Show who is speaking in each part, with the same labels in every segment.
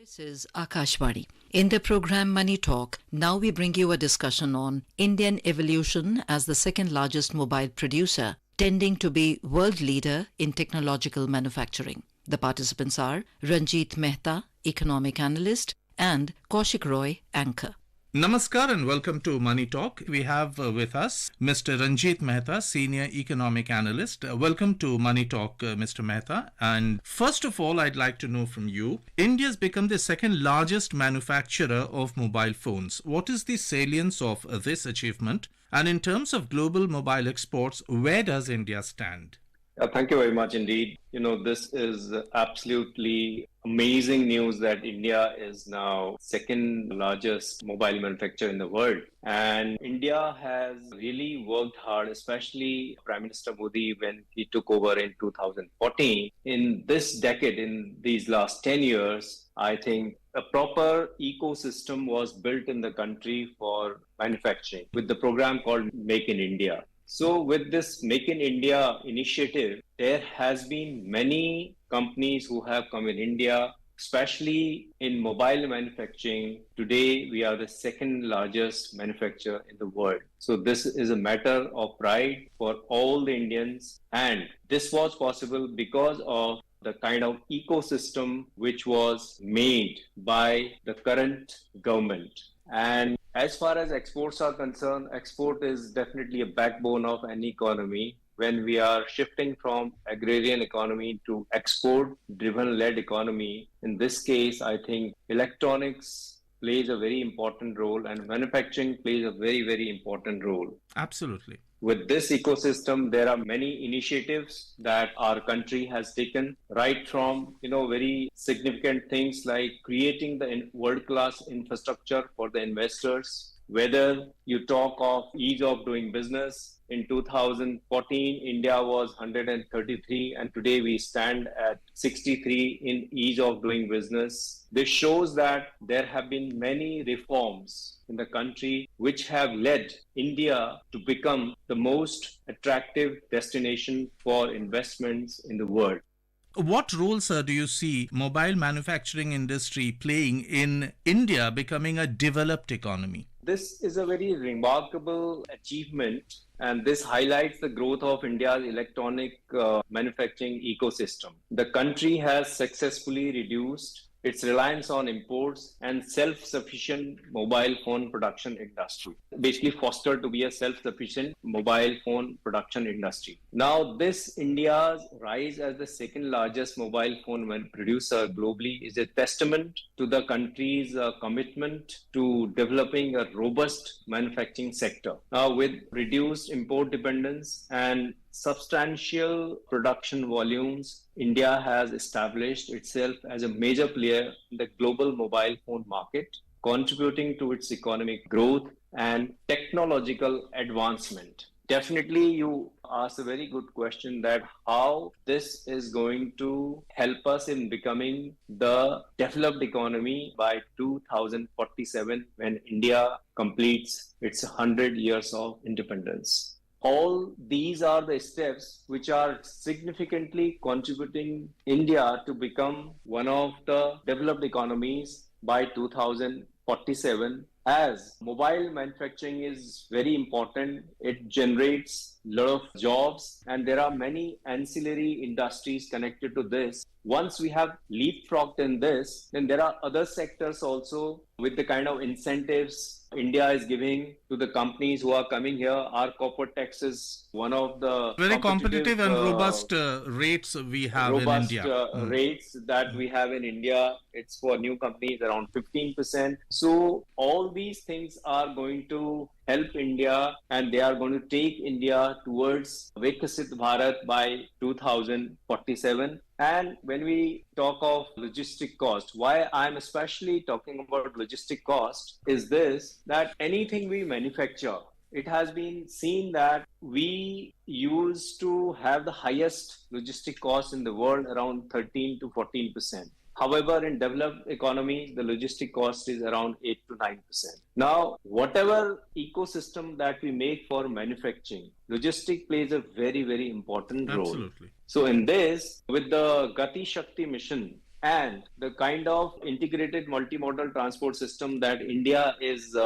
Speaker 1: This is Akashvani. In the program Money Talk, now we bring you a discussion on Indian evolution as the second largest mobile producer, tending to be world leader in technological manufacturing. The participants are Ranjit Mehta, economic analyst, and Kaushik Roy, anchor.
Speaker 2: Namaskar and welcome to Money Talk. We have with us Mr. Ranjit Mehta, Senior Economic Analyst. Welcome to Money Talk, Mr. Mehta. And first of all, I'd like to know from you, India's become the second largest manufacturer of mobile phones. What is the salience of this achievement? And in terms of global mobile exports, where does India stand?
Speaker 3: Thank you very much indeed. This is absolutely amazing news that India is now second largest mobile manufacturer in the world. And India has really worked hard, especially Prime Minister Modi when he took over in 2014. In this decade, in these last 10 years, I think a proper ecosystem was built in the country for manufacturing with the program called Make in India. So with this Make in India initiative, there has been many companies who have come in India, especially in mobile manufacturing. Today, we are the second largest manufacturer in the world. So this is a matter of pride for all the Indians. And this was possible because of the kind of ecosystem which was made by the current government. And as far as exports are concerned, export is definitely a backbone of any economy. When we are shifting from agrarian economy to export-driven led economy, in this case, I think electronics plays a very important role and manufacturing plays a very, very important role.
Speaker 2: Absolutely.
Speaker 3: With this ecosystem, there are many initiatives that our country has taken, right from very significant things like creating the world-class infrastructure for the investors. Whether you talk of ease of doing business, in 2014, India was 133, and today we stand at 63 in ease of doing business. This shows that there have been many reforms in the country which have led India to become the most attractive destination for investments in the world.
Speaker 2: What role, sir, do you see mobile manufacturing industry playing in India becoming a developed economy?
Speaker 3: This is a very remarkable achievement, and this highlights the growth of India's electronic manufacturing ecosystem. The country has successfully reduced its reliance on imports and self-sufficient mobile phone production industry, basically fostered to be a self-sufficient mobile phone production industry. Now, this India's rise as the second largest mobile phone producer globally is a testament to the country's commitment to developing a robust manufacturing sector. Now, with reduced import dependence and substantial production volumes, India has established itself as a major player in the global mobile phone market, contributing to its economic growth and technological advancement. Definitely, you asked a very good question that how this is going to help us in becoming the developed economy by 2047 when India completes its 100 years of independence. All these are the steps which are significantly contributing India to become one of the developed economies by 2047. As mobile manufacturing is very important, it generates a lot of jobs and there are many ancillary industries connected to this. Once we have leapfrogged in this, then there are other sectors also with the kind of incentives India is giving to the companies who are coming here. Our corporate tax is one of the
Speaker 2: very competitive and robust rates we have in India.
Speaker 3: Rates that we have in India. It's for new companies around 15%. So all these things are going to help India and they are going to take India towards Vikasit Bharat by 2047. And when we talk of logistic cost, why I'm especially talking about logistic cost is this, that anything we manufacture, it has been seen that we used to have the highest logistic cost in the world, around 13 to 14%. However, in developed economies, the logistic cost is around 8 to 9%. Now, whatever ecosystem that we make for manufacturing, logistic plays a very, very important role.
Speaker 2: Absolutely.
Speaker 3: So in this, with the Gati Shakti mission and the kind of integrated multimodal transport system that India is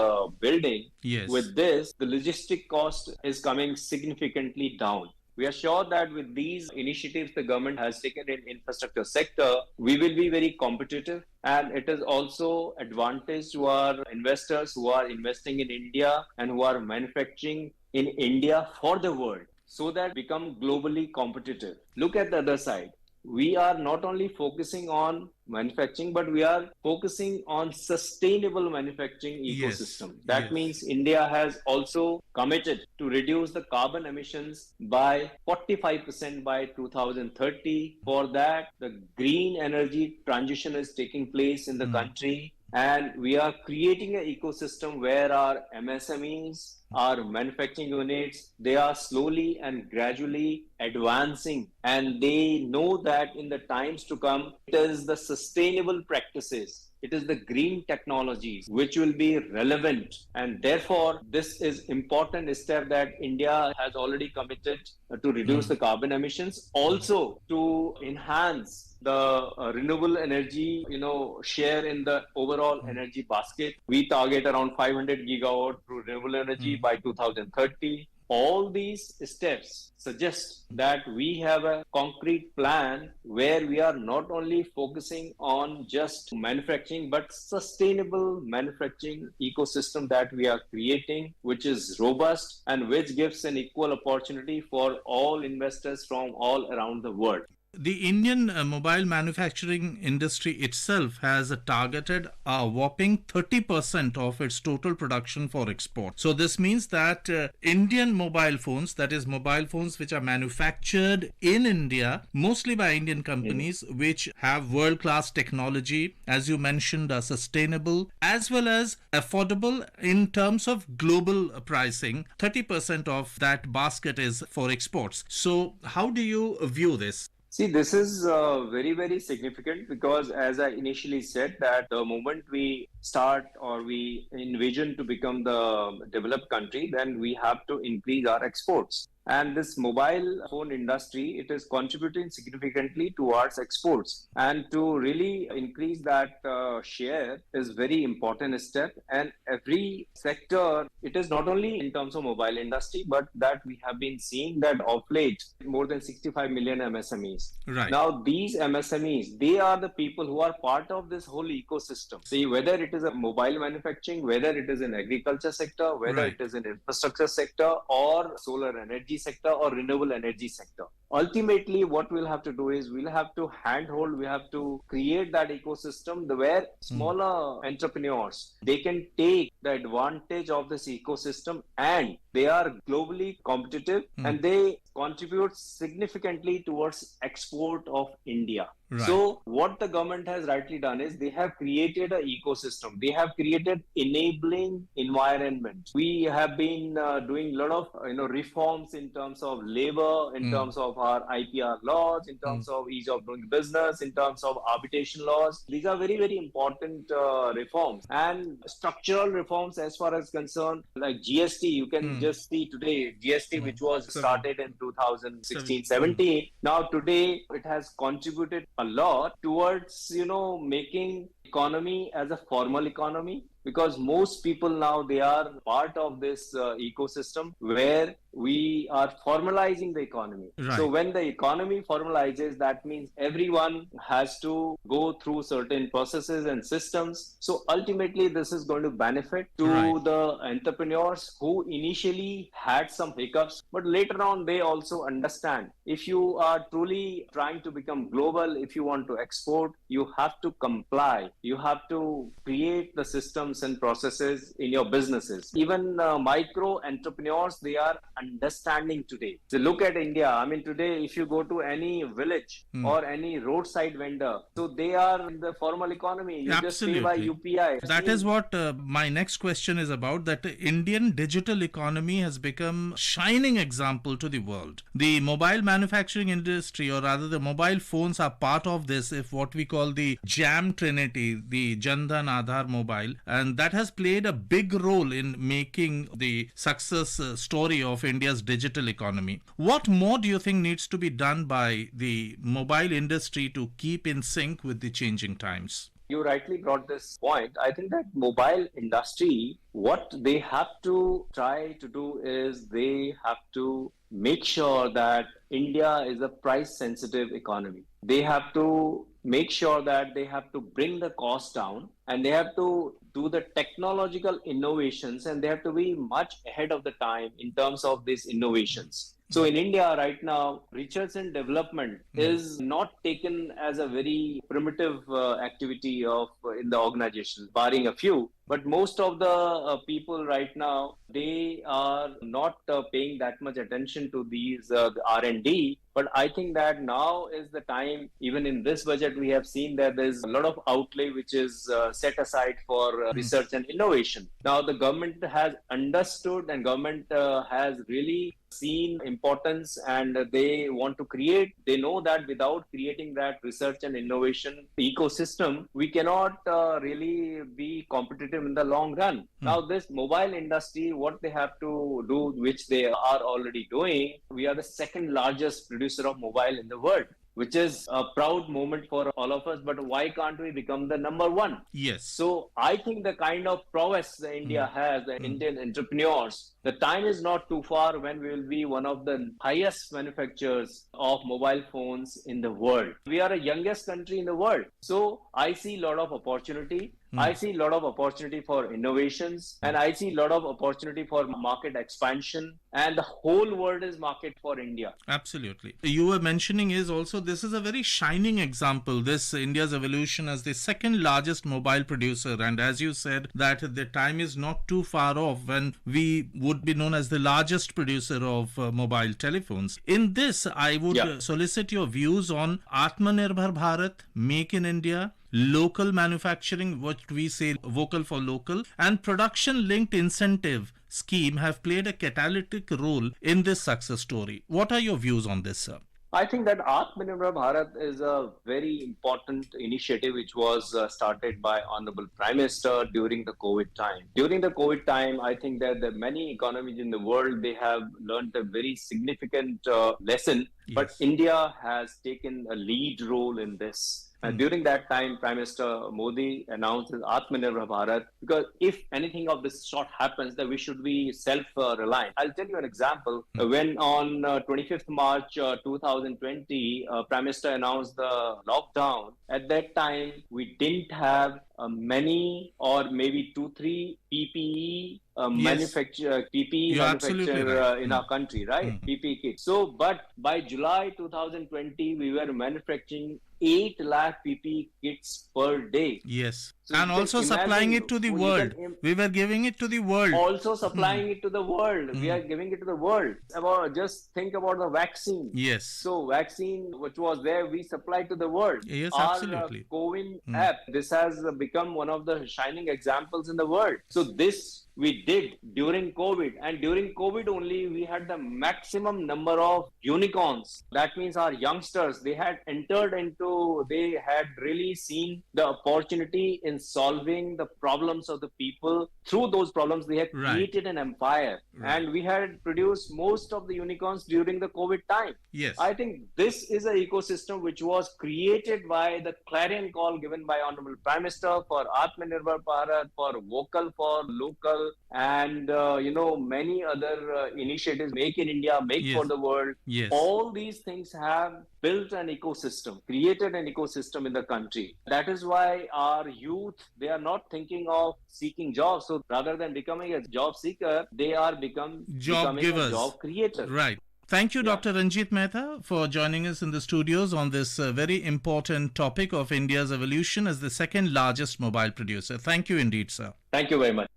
Speaker 3: building,
Speaker 2: Yes.
Speaker 3: with this, the logistic cost is coming significantly down. We are sure that with these initiatives the government has taken in infrastructure sector, we will be very competitive, and it is also advantage to our investors who are investing in India and who are manufacturing in India for the world, so that become globally competitive. Look at the other side. We are not only focusing on manufacturing, but we are focusing on sustainable manufacturing
Speaker 2: Yes.
Speaker 3: ecosystem. That
Speaker 2: Yes.
Speaker 3: means India has also committed to reduce the carbon emissions by 45% by 2030. For that, the green energy transition is taking place in the country. And we are creating an ecosystem where our MSMEs, our manufacturing units, they are slowly and gradually advancing, and they know that in the times to come, it is the sustainable practices, it is the green technologies which will be relevant. And therefore, this is important step that India has already committed to reduce the carbon emissions, also to enhance the renewable energy, share in the overall energy basket. We target around 500 gigawatt through renewable energy by 2030. All these steps suggest that we have a concrete plan where we are not only focusing on just manufacturing, but sustainable manufacturing ecosystem that we are creating, which is robust and which gives an equal opportunity for all investors from all around the world.
Speaker 2: The Indian mobile manufacturing industry itself has targeted a whopping 30% of its total production for export. So this means that Indian mobile phones, that is mobile phones which are manufactured in India, mostly by Indian companies, which have world-class technology, as you mentioned, are sustainable as well as affordable in terms of global pricing. 30% of that basket is for exports. So how do you view this?
Speaker 3: See, this is very, very significant because, as I initially said, that the moment we start or we envision to become the developed country, then we have to increase our exports. And this mobile phone industry, it is contributing significantly towards exports. And to really increase that share is very important step. And every sector, it is not only in terms of mobile industry, but that we have been seeing that of late, more than 65 million MSMEs.
Speaker 2: Right.
Speaker 3: Now, these MSMEs, they are the people who are part of this whole ecosystem. See, whether it is a mobile manufacturing, whether it is in agriculture sector, whether
Speaker 2: Right.
Speaker 3: it is in infrastructure sector or solar energy sector or renewable energy sector. Ultimately, what we'll have to do is we'll have to handhold, we have to create that ecosystem where smaller entrepreneurs, they can take the advantage of this ecosystem, and they are globally competitive and they contribute significantly towards export of India.
Speaker 2: Right.
Speaker 3: So what the government has rightly done is they have created an ecosystem. They have created enabling environment. We have been doing a lot of reforms in terms of labor, in terms of our IPR laws, in terms of ease of doing business, in terms of arbitration laws. These are very, very important reforms, and structural reforms as far as concerned, like GST. You can just see today GST, which was started in 2016-17. Now today it has contributed a lot towards making economy as a formal economy, because most people now, they are part of this ecosystem where we are formalizing the economy.
Speaker 2: Right.
Speaker 3: So when the economy formalizes, that means everyone has to go through certain processes and systems. So ultimately, this is going to benefit to the entrepreneurs who initially had some hiccups, but later on they also understand, if you are truly trying to become global, if you want to export, you have to comply. You have to create the systems and processes in your businesses. Even micro entrepreneurs, they are understanding today. So look at India. I mean, today, if you go to any village or any roadside vendor, so they are in the formal economy. You just pay by UPI.
Speaker 2: That is what my next question is about, that the Indian digital economy has become a shining example to the world. The mobile manufacturing industry, or rather the mobile phones, are part of this, if what we call the JAM Trinity, the Jan Dhan Aadhaar Mobile, and and that has played a big role in making the success story of India's digital economy. What more do you think needs to be done by the mobile industry to keep in sync with the changing times?
Speaker 3: You rightly brought this point. I think that mobile industry, what they have to try to do is they have to make sure that India is a price sensitive economy. They have to make sure that they have to bring the cost down, and they have to do the technological innovations, and they have to be much ahead of the time in terms of these innovations. So in India right now, research and development is not taken as a very primitive activity of in the organization, barring a few. But most of the people right now, they are not paying that much attention to these R&D. But I think that now is the time, even in this budget, we have seen that there's a lot of outlay which is set aside for research and innovation. Now, the government has understood, and government has really seen importance, and they want to create. They know that without creating that research and innovation ecosystem, we cannot really be competitive in the long run. Now, this mobile industry, what they have to do, which they are already doing, we are the second largest producer of mobile in the world, which is a proud moment for all of us. But why can't we become the number one?
Speaker 2: Yes.
Speaker 3: So I think the kind of prowess that India has, the Indian entrepreneurs, the time is not too far when we will be one of the highest manufacturers of mobile phones in the world. We are the youngest country in the world. So I see a lot of opportunity. I see a lot of opportunity for innovations, and I see a lot of opportunity for market expansion, and the whole world is market for India.
Speaker 2: Absolutely. You were mentioning is also this is a very shining example, this India's evolution as the second largest mobile producer. And as you said, that the time is not too far off when we would be known as the largest producer of mobile telephones. In this, I would solicit your views on Atmanirbhar Bharat, Make in India, local manufacturing, what we say vocal for local, and production linked incentive scheme have played a catalytic role in this success story. What are your views on this, sir?
Speaker 3: I think that Atmanirbhar Bharat is a very important initiative which was started by Honorable Prime Minister during the COVID time. During the COVID time, I think that the many economies in the world, they have learned a very significant lesson, but India has taken a lead role in this. And during that time, Prime Minister Modi announced Atmanirbhar Bharat, because if anything of this sort happens, that we should be self-reliant. I'll tell you an example. When on 25th March 2020, Prime Minister announced the lockdown, at that time, we didn't have many or maybe 2-3 PPE manufacturer in our country, right? PPE kits. So, but by July 2020, we were manufacturing 8 lakh PPE kits per day.
Speaker 2: Yes. So and also supplying it to the world. We were giving it to the world.
Speaker 3: Also supplying it to the world. We are giving it to the world. Just think about the vaccine.
Speaker 2: Yes.
Speaker 3: So vaccine which was there, we supplied to the world.
Speaker 2: Yes,
Speaker 3: Our
Speaker 2: absolutely.
Speaker 3: COVID app, this has become one of the shining examples in the world. So this we did during COVID, and during COVID only we had the maximum number of unicorns. That means our youngsters, they had really seen the opportunity in solving the problems of the people. Through those problems, they had created an empire. And we had produced most of the unicorns during the COVID time.
Speaker 2: Yes.
Speaker 3: I think this is an ecosystem which was created by the clarion call given by Honorable Prime Minister for Atmanirbhar Bharat, for vocal for local, and many other initiatives, Make in India, Make for the World.
Speaker 2: Yes.
Speaker 3: All these things have built an ecosystem, created an ecosystem in the country. That is why our youth, they are not thinking of seeking jobs. So rather than becoming a job seeker, they are becoming
Speaker 2: givers.
Speaker 3: a job creator.
Speaker 2: Right. Thank you, Dr. Ranjit Mehta, for joining us in the studios on this very important topic of India's evolution as the second largest mobile producer. Thank you indeed, sir.
Speaker 3: Thank you very much.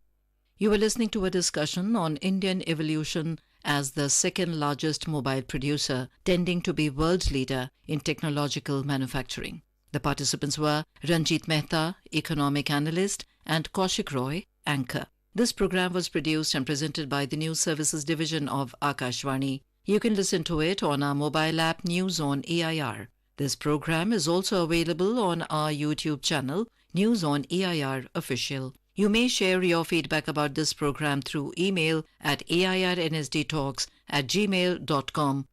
Speaker 1: You were listening to a discussion on Indian evolution as the second largest mobile producer, tending to be world leader in technological manufacturing. The participants were Ranjit Mehta, economic analyst, and Kaushik Roy, anchor. This program was produced and presented by the News Services Division of Akashvani. You can listen to it on our mobile app News on AIR. This program is also available on our YouTube channel, News on AIR Official. You may share your feedback about this program through email at airnsdtalks@gmail.com